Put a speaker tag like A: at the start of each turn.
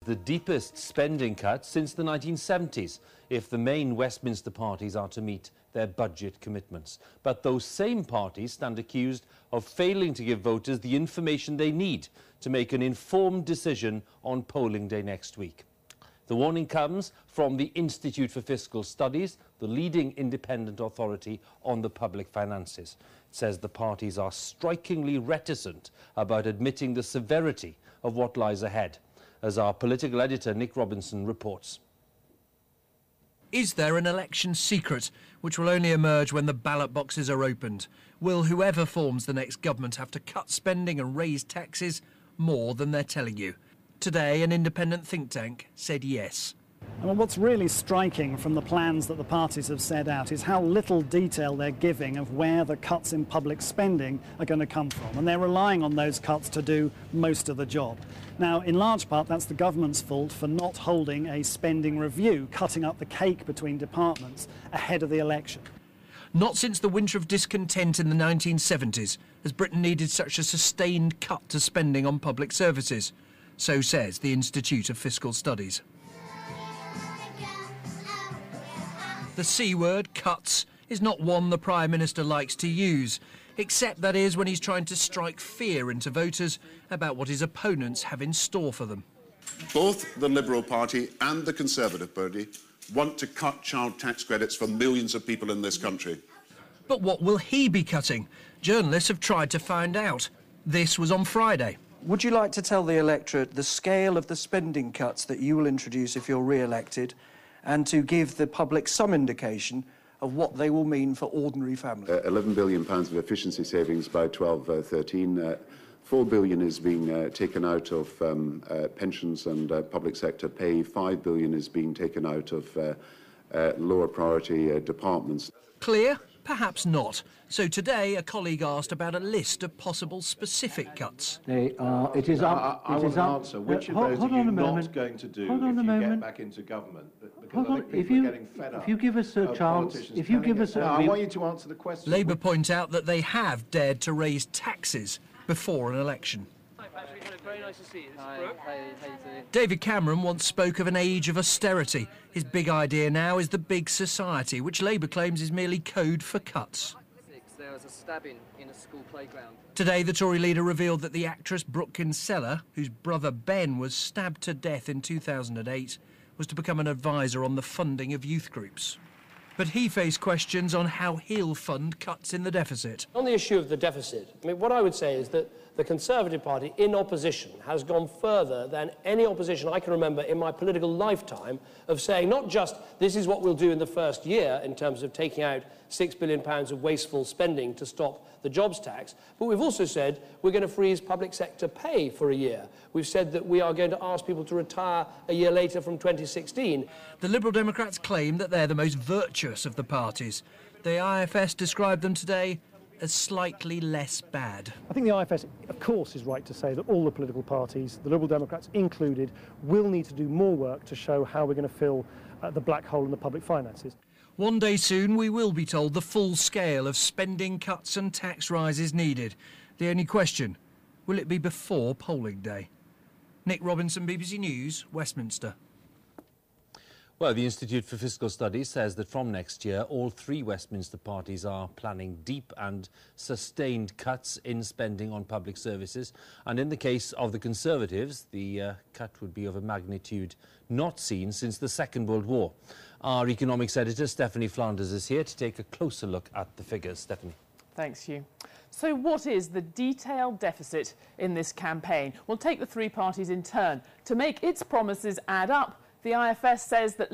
A: The deepest spending cuts since the 1970s, if the main Westminster parties are to meet their budget commitments. But those same parties stand accused of failing to give voters the information they need to make an informed decision on polling day next week. The warning comes from the Institute for Fiscal Studies, the leading independent authority on the public finances. It says the parties are strikingly reticent about admitting the severity of what lies ahead, as our political editor Nick Robinson reports.
B: Is there an election secret which will only emerge when the ballot boxes are opened? Will whoever forms the next government have to cut spending and raise taxes more than they're telling you? Today, an independent think tank said yes.
C: And what's really striking from the plans that the parties have set out is how little detail they're giving of where the cuts in public spending are going to come from. And they're relying on those cuts to do most of the job. Now, in large part, that's the government's fault for not holding a spending review, cutting up the cake between departments ahead of the election.
B: Not since the winter of discontent in the 1970s has Britain needed such a sustained cut to spending on public services. So says the Institute of Fiscal Studies. The C word, cuts, is not one the Prime Minister likes to use, except that is when he's trying to strike fear into voters about what his opponents have in store for them.
D: Both the Liberal Party and the Conservative Party want to cut child tax credits for millions of people in this country.
B: But what will he be cutting? Journalists have tried to find out. This was on Friday.
E: Would you like to tell the electorate the scale of the spending cuts that you will introduce if you're re-elected, and to give the public some indication of what they will mean for ordinary families?
F: £11 billion of efficiency savings by 12-13. £4 billion is being taken out of pensions and public sector pay. £5 billion is being taken out of lower priority departments.
B: Clear? Perhaps not. So today, a colleague asked about a list of possible specific cuts.
G: It is up.
H: I want an answer. Which of those are you not going to do if you get back into government? Because I think people are getting fed up.
G: If you give us a chance, if you give us a...
H: I want you to answer the question.
B: Labour point out that they have dared to raise taxes before an election.
I: Hi Patrick, very nice to see you. This is Brooke.
J: How you doing?
B: David Cameron once spoke of an age of austerity. His big idea now is the big society, which Labour claims is merely code for cuts.
J: There was a stabbing in a school playground.
B: Today, the Tory leader revealed that the actress Brooke Kinsella, whose brother Ben was stabbed to death in 2008, was to become an advisor on the funding of youth groups. But he faced questions on how he'll fund cuts in the deficit.
I: On the issue of the deficit, I mean, what I would say is that the Conservative Party in opposition has gone further than any opposition I can remember in my political lifetime of saying not just this is what we'll do in the first year in terms of taking out £6 billion of wasteful spending to stop the jobs tax, but we've also said we're going to freeze public sector pay for a year. We've said that we are going to ask people to retire a year later from 2016.
B: The Liberal Democrats claim that they're the most virtuous of the parties. The IFS described them today as slightly less bad.
K: I think the IFS, of course, is right to say that all the political parties, the Liberal Democrats included, will need to do more work to show how we're going to fill the black hole in the public finances.
B: One day soon we will be told the full scale of spending cuts and tax rises needed. The only question, will it be before polling day? Nick Robinson, BBC News, Westminster.
A: Well, the Institute for Fiscal Studies says that from next year, all three Westminster parties are planning deep and sustained cuts in spending on public services. And in the case of the Conservatives, the cut would be of a magnitude not seen since the Second World War. Our economics editor, Stephanie Flanders, is here to take a closer look at the figures. Stephanie.
L: Thanks, Hugh. So what is the detailed deficit in this campaign? We'll take the three parties in turn. To make its promises add up, the IFS says that